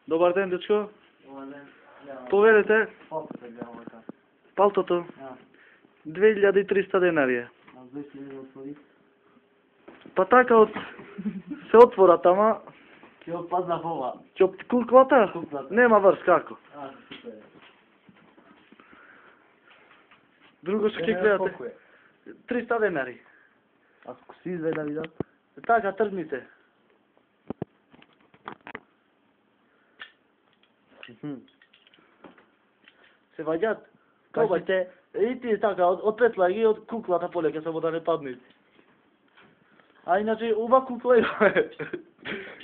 Dobar dен, дечко. Dobar den. Povedете, Палтата гледам така. палтото. Ja. 2300 денарија. А 2000 да отвори. Па така од се отворат, ама Ќе отпадна ова. ќе од куклата Куклата. нема врз како. А, супер. Друго што ќе гледате. 300 денари. Ако си изведа видео. Така тргните. Се ваѓаат. Пробајте. И ти така од петла ги од куклата полека само да не падне. А иначе уба кукла има.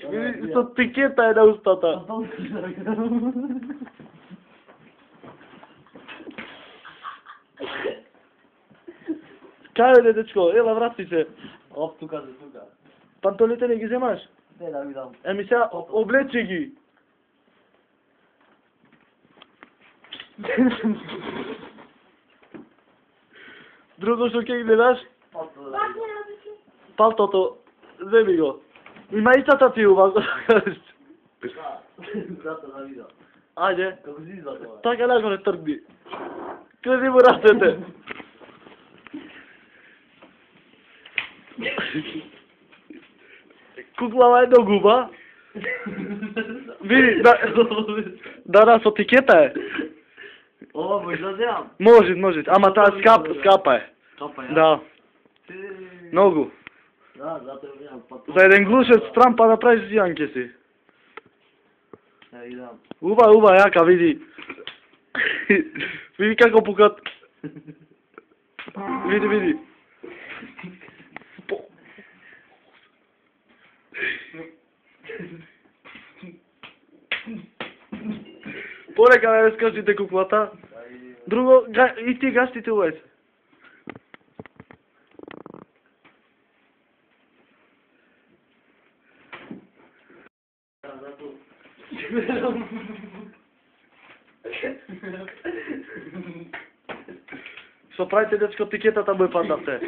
И со тикета е на устата. Кај е дечко? Ела врати се. Оп, тука за тука. Пантолите не ги земаш? Де да видам. Еми сега облечи ги. Друго што ќе гледаш? Палтата да видам. Палтото, земи го. Има истата ти ува. Брата да видам. Ајде, Како си извада ова? така нагоре тргни. Крени му рацете. Куклава е ногуба. Види, да, со тикета е. Ова може да земам. Може, ама таа скапа е. Капа ја. Да, многу. Да, затоа ја видам. За еден глушец стрампа да правиш јанке си. Ја видам. Уба, јака, види. Види како пукат. Види. Порека да не скажите куклата. Друго, и ти гастите увеќе. Што правите, дечко, тикетата му е паднате.